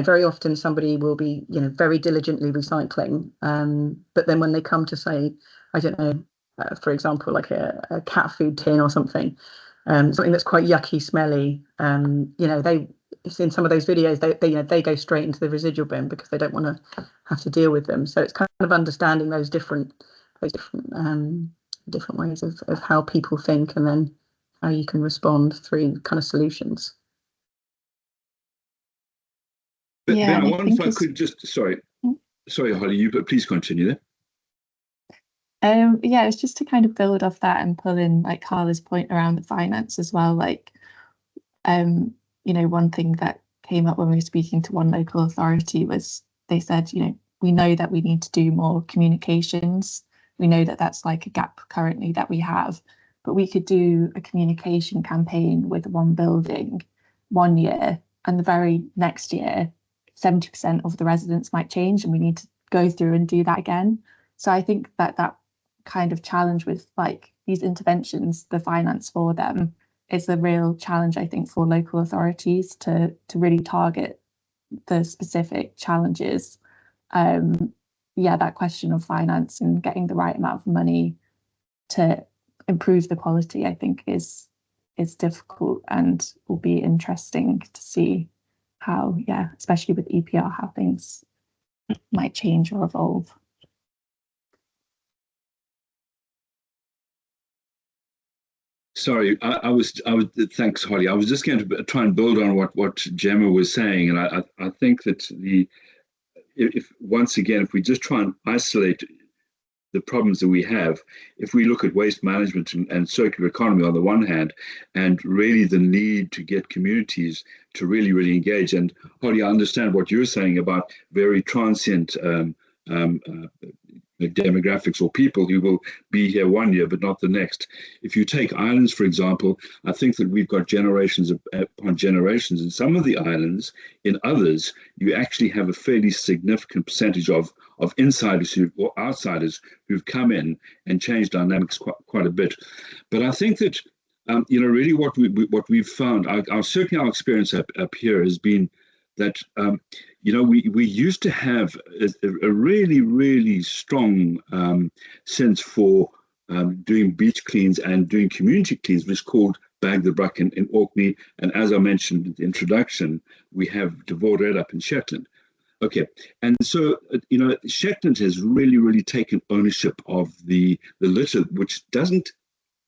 E: very often somebody will be very diligently recycling, but then when they come to say, I don't know, for example, like a cat food tin or something that's quite yucky, smelly, in some of those videos they go straight into the residual bin because they don't want to have to deal with them. So it's kind of understanding those different ways of how people think, and then how you can respond through kind of solutions.
C: But yeah, I wonder if I could just sorry, Holly, but please continue there.
B: Yeah, it's just to kind of build off that and pull in like Carla's point around the finance as well. Like, one thing that came up when we were speaking to one local authority was they said, we know that we need to do more communications. We know that that's like a gap currently that we have, but we could do a communication campaign with one building 1 year, and the very next year, 70% of the residents might change, and we need to go through and do that again. So I think that kind of challenge with like these interventions, the finance for them is a real challenge, I think, for local authorities to really target the specific challenges. Yeah, that question of finance and getting the right amount of money to improve the quality, I think, is difficult, and will be interesting to see how, yeah, especially with EPR, how things might change or evolve.
C: Sorry, I was. Thanks, Holly. I was just going to try and build on what Gemma was saying, and I think that if once again, if we just try and isolate the problems that we have, if we look at waste management and circular economy on the one hand, and really the need to get communities to really engage. And Holly, I understand what you're saying about very transient demographics or people who will be here one year but not the next. If you take islands, for example, I think that we've got generations upon generations in some of the islands. In others, you actually have a fairly significant percentage of insiders or outsiders who've come in and changed dynamics quite a bit. But I think that really what we've found, certainly our experience up here has been that we used to have a really strong sense for doing beach cleans and doing community cleans, which is called Bag the Buck in Orkney. And as I mentioned in the introduction, we have Devore Red up in Shetland. Okay, and so Shetland has really taken ownership of the litter, which doesn't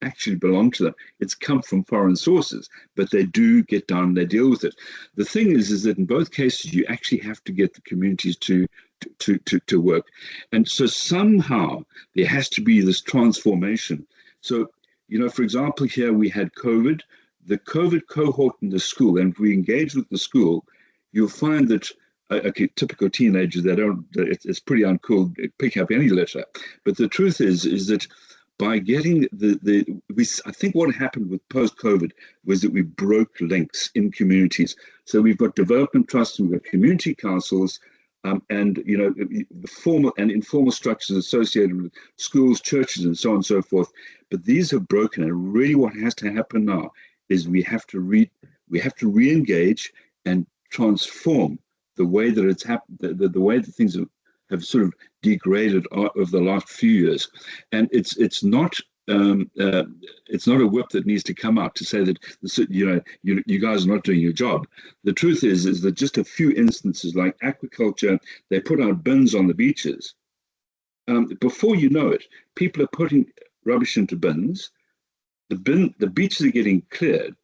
C: actually belong to them. It's come from foreign sources, but they do get down and they deal with it. The thing is that in both cases, you actually have to get the communities to work. And so somehow there has to be this transformation. So, for example, here we had COVID, the COVID cohort in the school, and if we engage with the school, you'll find that typical teenagers, it's pretty uncool picking up any litter. But the truth is that by getting I think what happened with post-COVID was that we broke links in communities. So we've got development trusts, we've got community councils, and the formal and informal structures associated with schools, churches, and so on and so forth. But these are broken, and really what has to happen now is we have to re-engage and transform the way that it's happened, the way that things have sort of degraded over the last few years. And it's not a whip that needs to come out to say that you guys are not doing your job. The truth is that just a few instances like aquaculture, they put out bins on the beaches. Before you know it, people are putting rubbish into bins. The beaches are getting cleared,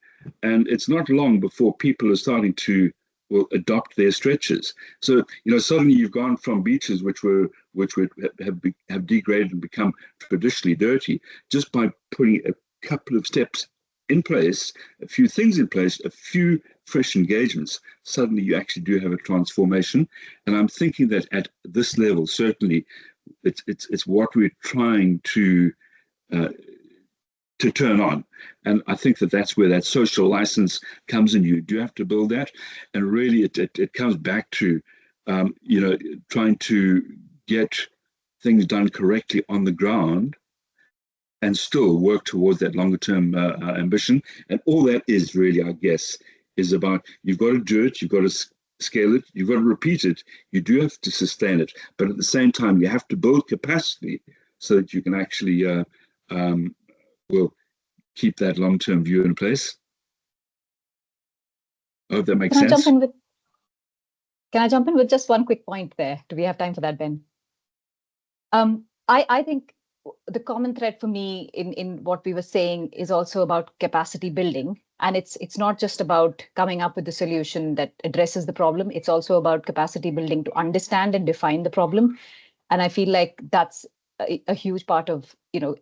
C: and it's not long before people are starting to adopt their stretchers. So suddenly you've gone from beaches which have degraded and become traditionally dirty just by putting a couple of steps in place, a few things in place, a few fresh engagements. Suddenly you actually do have a transformation. And I'm thinking that at this level, certainly, it's what we're trying to turn on. And I think that that's where that social license comes in. You do have to build that. And really it comes back to, trying to get things done correctly on the ground and still work towards that longer term ambition. And all that is really, I guess, is about, you've got to do it, you've got to scale it, you've got to repeat it, you do have to sustain it. But at the same time, you have to build capacity so that you can actually keep that long-term view in place. I hope that makes sense.
F: Can I jump in with just one quick point there? Do we have time for that, Ben? I think the common thread for me in what we were saying is also about capacity building. And it's not just about coming up with a solution that addresses the problem. It's also about capacity building to understand and define the problem. And I feel like that's a huge part of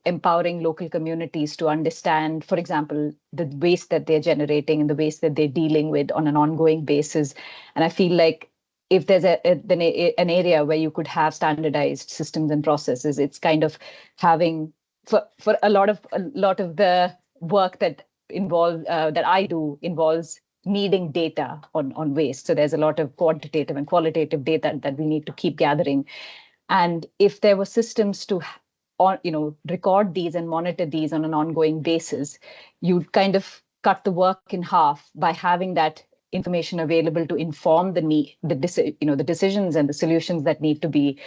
F: empowering local communities to understand, for example, the waste that they're generating and the waste that they're dealing with on an ongoing basis. And I feel like if there's an area where you could have standardized systems and processes, it's kind of having for a lot of the work that I do involves needing data on waste. So there's a lot of quantitative and qualitative data that we need to keep gathering. And if there were systems to record these and monitor these on an ongoing basis, you'd kind of cut the work in half by having that information available to inform the decisions and the solutions that need to be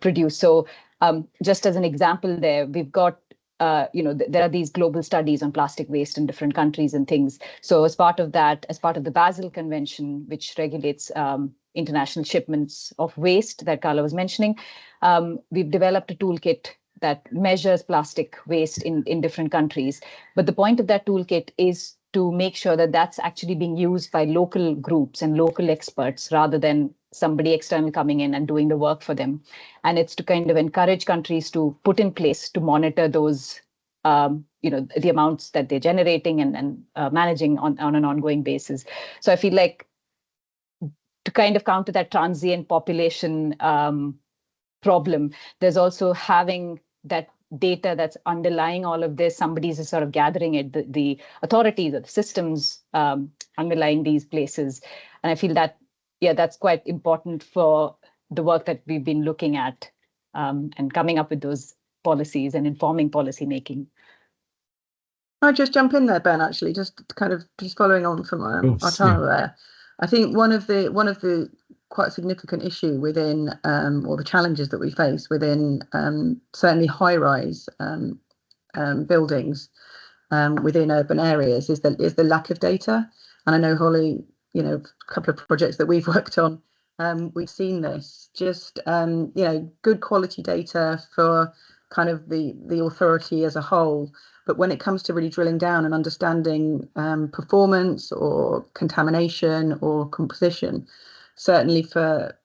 F: produced. So just as an example there, we've got there are these global studies on plastic waste in different countries and things. So as part of that, as part of the Basel Convention, which regulates international shipments of waste that Carla was mentioning, we've developed a toolkit that measures plastic waste in different countries. But the point of that toolkit is to make sure that that's actually being used by local groups and local experts rather than somebody external coming in and doing the work for them. And it's to kind of encourage countries to put in place to monitor those, the amounts that they're generating and managing on an ongoing basis. So I feel like to kind of counter that transient population problem, there's also having that data that's underlying all of this. Somebody's sort of gathering it, the authorities or the systems underlying these places. And I feel that, that's quite important for the work that we've been looking at and coming up with those policies and informing policy making.
E: I'll just jump in there, Ben, actually, just following on from Archana there. I think one of the quite significant issue within or the challenges that we face within certainly high-rise buildings within urban areas is the lack of data. And I know, Holly, a couple of projects that we've worked on, we've seen this, just good quality data for kind of the authority as a whole. But when it comes to really drilling down and understanding performance or contamination or composition, certainly for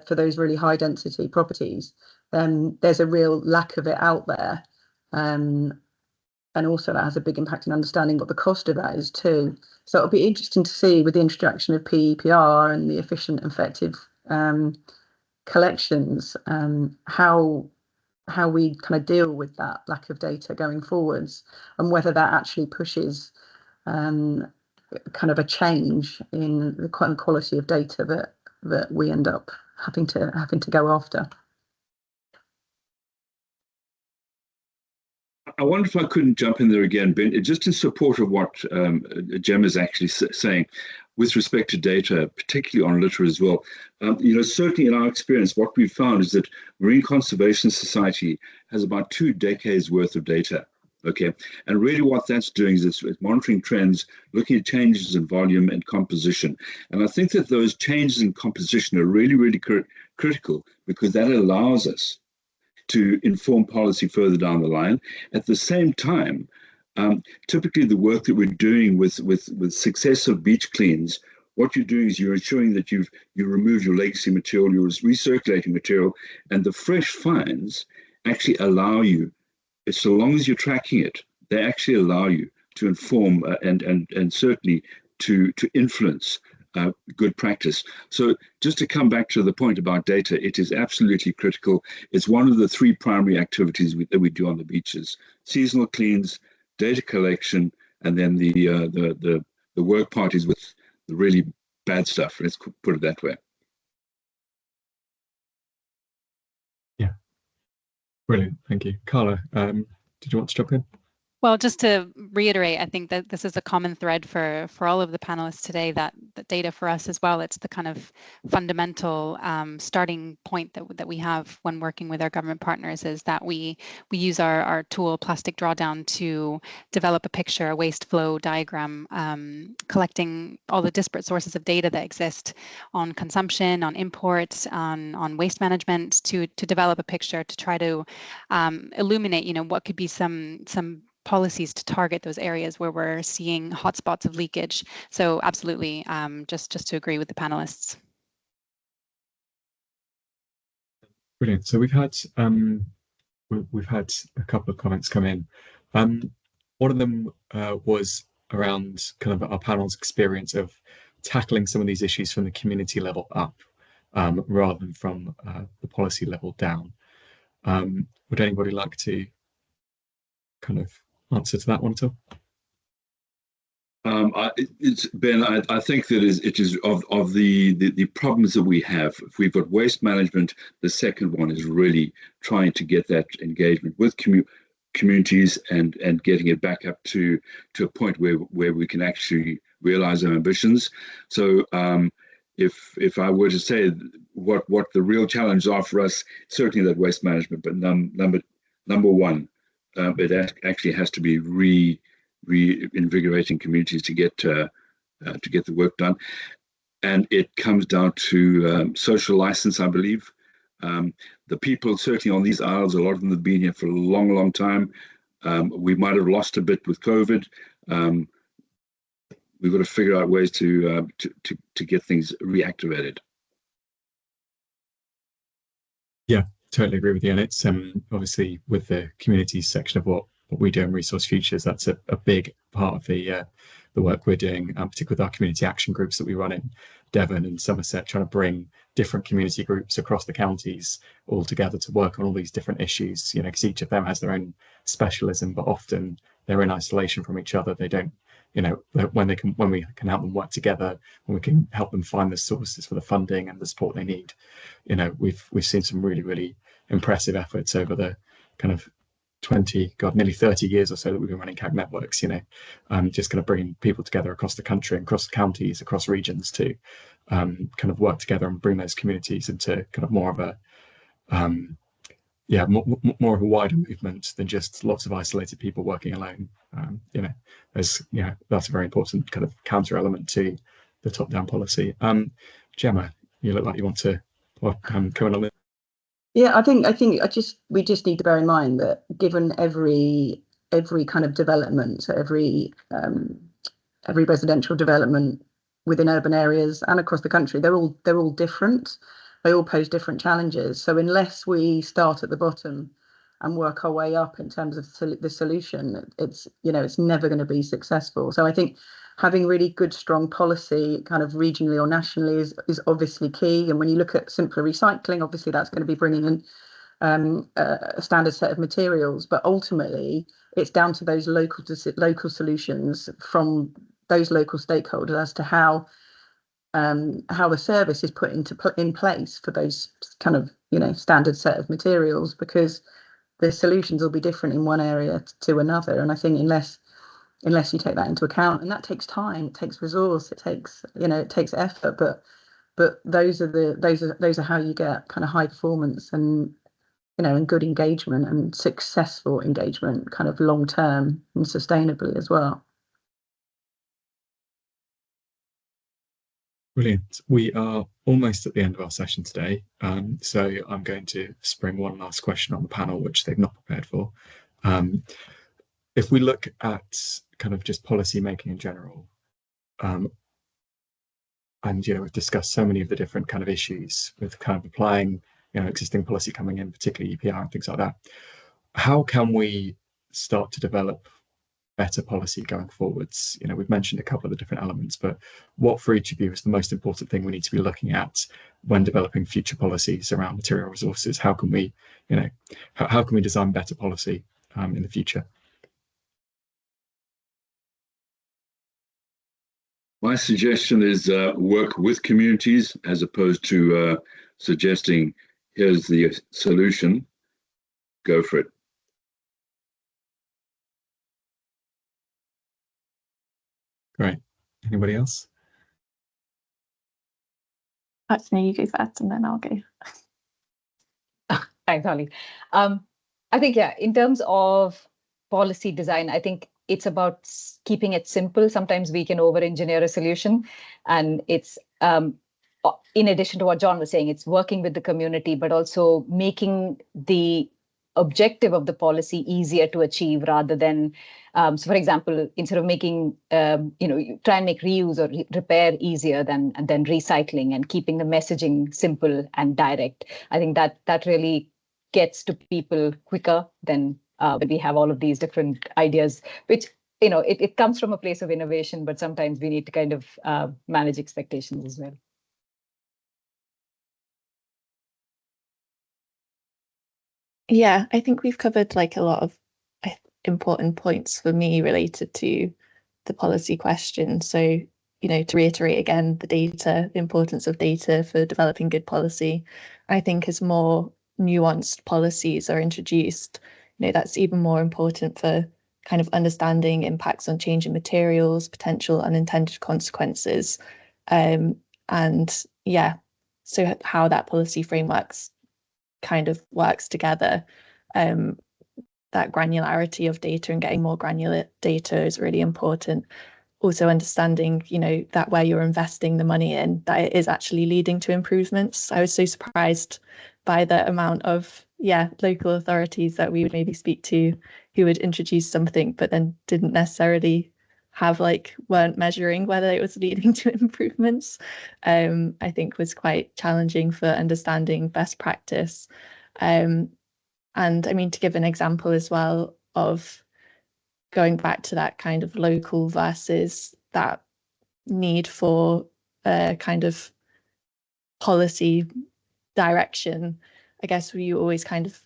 E: those really high density properties, there's a real lack of it out there. And also that has a big impact in understanding what the cost of that is too. So it'll be interesting to see with the introduction of PEPR and the efficient and effective collections, how we kind of deal with that lack of data going forwards, and whether that actually pushes kind of a change in the quality of data that we end up having to go after.
C: I wonder if I couldn't jump in there again, Ben, just in support of what Jem is actually saying with respect to data, particularly on litter as well. Certainly in our experience, what we've found is that Marine Conservation Society has about 2 decades worth of data. Okay, and really what that's doing is it's monitoring trends, looking at changes in volume and composition. And I think that those changes in composition are really, really critical, because that allows us to inform policy further down the line. At the same time, typically the work that we're doing with successive beach cleans, what you're doing is you're ensuring that you remove your legacy material, you're recirculating material, and the fresh finds actually allow you, so long as you're tracking it, they actually allow you to inform and certainly to influence good practice. So just to come back to the point about data, it is absolutely critical. It's one of the 3 primary activities that we do on the beaches: seasonal cleans, data collection, and then the work parties with the really bad stuff. Let's put it that way.
A: Yeah, brilliant. Thank you, Carla. Did you want to jump in?
D: Well, just to reiterate, I think that this is a common thread for all of the panelists today, that the data for us as well, it's the kind of fundamental starting point that we have when working with our government partners, is that we use our tool Plastic Drawdown to develop a picture, a waste flow diagram, collecting all the disparate sources of data that exist on consumption, on imports, on waste management, to develop a picture to try to illuminate, what could be some policies to target those areas where we're seeing hotspots of leakage. So absolutely, just to agree with the panelists.
A: Brilliant. So we've had a couple of comments come in. One of them was around kind of our panel's experience of tackling some of these issues from the community level up, rather than from the policy level down. Would anybody like to kind of answer to that one at all?
C: It's Ben. I think that it is of the problems that we have. If we've got waste management, the second one is really trying to get that engagement with communities and getting it back up to a point where we can actually realize our ambitions. So if I were to say what the real challenges are for us, certainly that waste management, but number one, it actually has to be reinvigorating communities to get the work done, and it comes down to social license, I believe. The people certainly on these isles, a lot of them have been here for a long, long time. We might have lost a bit with COVID. We've got to figure out ways to get things reactivated.
A: Yeah, totally agree with you. And it's obviously with the communities section of what we do in Resource Futures, that's a big part of the work we're doing, particularly with our community action groups that we run in Devon and Somerset, trying to bring different community groups across the counties all together to work on all these different issues, you know, because each of them has their own specialism, but often they're in isolation from each other. They don't, you know, when we can help them work together, when we can help them find the sources for the funding and the support they need, you know, we've seen some really, really impressive efforts over the kind of nearly 30 years or so that we've been running CAG networks, you know, just kind of bringing people together across the country and across the counties, across regions to kind of work together and bring those communities into kind of more of a more of a wider movement than just lots of isolated people working alone. You know, that's a very important kind of counter element to the top-down policy. Gemma, you look like you want to comment on this.
E: Yeah, I think we just need to bear in mind that given every kind of development, so every residential development within urban areas and across the country, they're all different. They all pose different challenges. So unless we start at the bottom and work our way up in terms of the solution, it's never going to be successful. So I think having really good, strong policy kind of regionally or nationally is obviously key. And when you look at simpler recycling, obviously that's going to be bringing in a standard set of materials. But ultimately, it's down to those local solutions from those local stakeholders as to how the service is put in place for those kind of standard set of materials, because the solutions will be different in one area to another. And I think unless you take that into account, and that takes time, it takes resource, it takes effort, but those are how you get kind of high performance and and good engagement and successful engagement, kind of long term and sustainably as well.
A: Brilliant. We are almost at the end of our session today, so I'm going to spring one last question on the panel, which they've not prepared for. If we look at kind of just policy making in general, and we've discussed so many of the different kind of issues with kind of applying existing policy coming in, particularly EPR and things like that. How can we start to develop better policy going forwards? We've mentioned a couple of the different elements, but what for each of you is the most important thing we need to be looking at when developing future policies around material resources? How can we, how can we design better policy in the future?
C: My suggestion is work with communities as opposed to suggesting here's the solution. Go for it.
A: Great. Anybody else?
B: Actually, you go first and then I'll go.
F: Thanks, Holly. I think, in terms of policy design, I think it's about keeping it simple. Sometimes we can over-engineer a solution, and it's in addition to what John was saying, it's working with the community, but also making the objective of the policy easier to achieve rather than, so for example, instead of making, try and make reuse or repair easier than recycling, and keeping the messaging simple and direct. I think that really gets to people quicker than when we have all of these different ideas, which, it comes from a place of innovation, but sometimes we need to kind of manage expectations as well.
B: Yeah, I think we've covered like a lot of important points for me related to the policy question. So, you know, to reiterate again, the importance of data for developing good policy, I think as more nuanced policies are introduced, you know, that's even more important for kind of understanding impacts on changing materials, potential unintended consequences. And yeah, so how that policy frameworks kind of works together. That granularity of data and getting more granular data is really important. Also understanding, you know, that where you're investing the money in, that it is actually leading to improvements. I was so surprised by the amount of, local authorities that we would maybe speak to who would introduce something, but then didn't necessarily weren't measuring whether it was leading to improvements. I think was quite challenging for understanding best practice. And I mean, to give an example as well of going back to that kind of local versus that need for a kind of policy direction, I guess we always kind of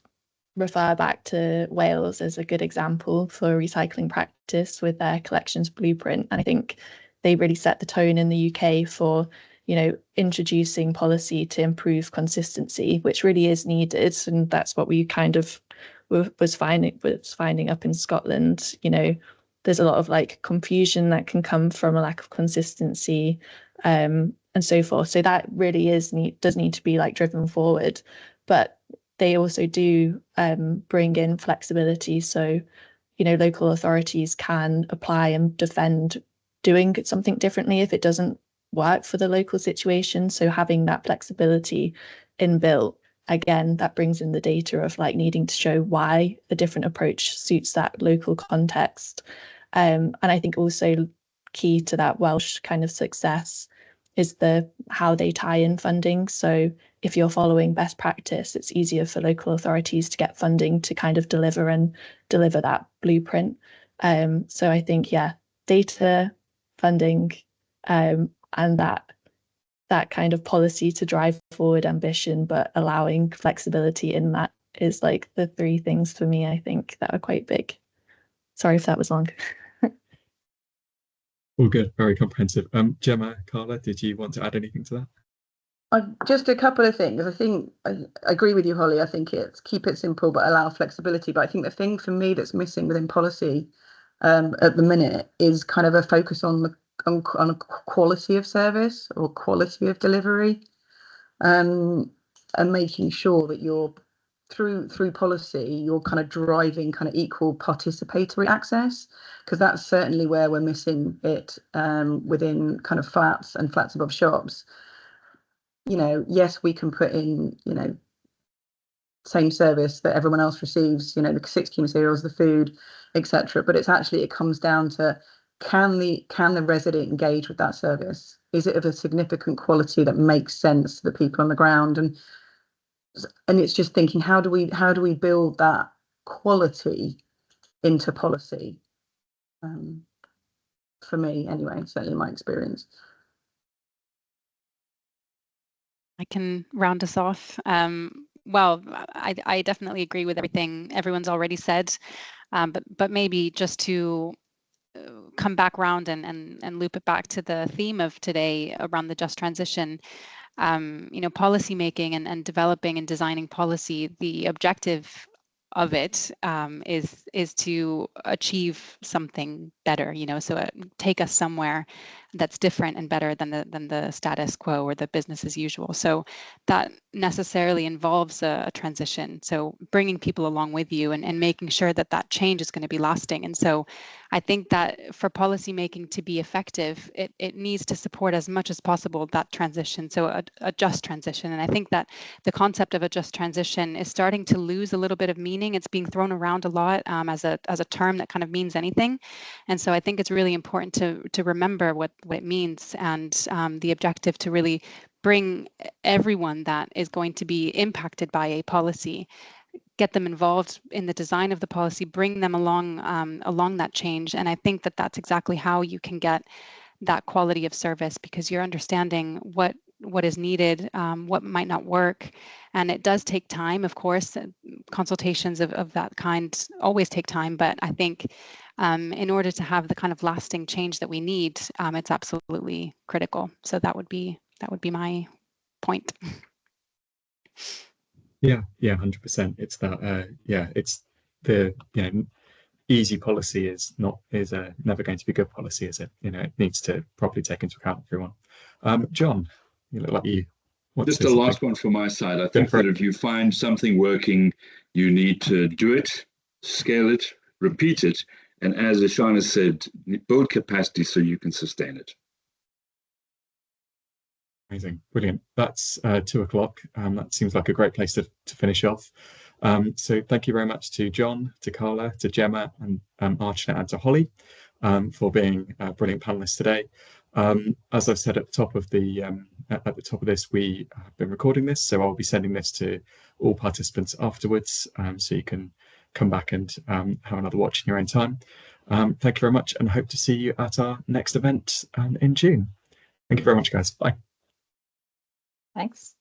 B: refer back to Wales as a good example for recycling practice with their collections blueprint. And I think they really set the tone in the UK for, you know, introducing policy to improve consistency, which really is needed. And that's what we kind of was finding up in Scotland. You know, there's a lot of like confusion that can come from a lack of consistency, and so forth. So that really does need to be like driven forward. But they also do bring in flexibility. So, you know, local authorities can apply and defend doing something differently if it doesn't work for the local situation. So having that flexibility inbuilt, again, that brings in the data of like needing to show why a different approach suits that local context. And I think also key to that Welsh kind of success is how they tie in funding. So if you're following best practice, it's easier for local authorities to get funding to kind of deliver that blueprint. So I think, data, funding, and that kind of policy to drive forward ambition, but allowing flexibility in that is like the three things for me, I think, that are quite big. Sorry if that was long.
A: All good, very comprehensive. Gemma, Carla, did you want to add anything to that?
E: Just a couple of things. I think I agree with you, Holly. I think it's keep it simple but allow flexibility. But I think the thing for me that's missing within policy at the minute is kind of a focus on quality of service or quality of delivery, and making sure that you're through policy, you're kind of driving kind of equal participatory access, because that's certainly where we're missing it within kind of flats and flats above shops. You know, yes, we can put in, you know, same service that everyone else receives, you know, the 6 key materials, the food, etc. But it comes down to can the resident engage with that service? Is it of a significant quality that makes sense to the people on the ground? And it's just thinking, how do we build that quality into policy? For me, anyway, certainly my experience.
D: I can round us off. Well, I definitely agree with everything everyone's already said, but maybe just to come back around and loop it back to the theme of today around the just transition. You know, policy making and developing and designing policy, the objective of it is to achieve something better, you know, so take us somewhere that's different and better than the status quo or the business as usual. So that necessarily involves a transition. So bringing people along with you and making sure that that change is going to be lasting. And so I think that for policy making to be effective, it needs to support as much as possible that transition, so a just transition. And I think that the concept of a just transition is starting to lose a little bit of meaning. It's being thrown around a lot as a term that kind of means anything. And so I think it's really important to remember what it means, and the objective to really bring everyone that is going to be impacted by a policy, get them involved in the design of the policy, bring them along that change. And I think that that's exactly how you can get that quality of service, because you're understanding what is needed, what might not work. And it does take time, of course. Consultations of that kind always take time, but I think in order to have the kind of lasting change that we need, it's absolutely critical. So that would be my point.
A: Yeah, 100%. It's that. It's the easy policy is never going to be good policy, is it? It needs to properly take into account everyone. John, you look like you want
C: just
A: to
C: a
A: say
C: last
A: something.
C: one from my side. I think that if you find something working, you need to do it, scale it, repeat it, and as Archana said, build capacity so you can sustain it.
A: Amazing, brilliant. That's 2 o'clock. That seems like a great place to finish off. So thank you very much to John, to Carla, to Gemma, and Archana, and to Holly for being brilliant panelists today. As I said at the top of this, we have been recording this, so I'll be sending this to all participants afterwards, so you can come back and have another watch in your own time. Thank you very much, and hope to see you at our next event in June. Thank you very much, guys. Bye.
F: Thanks.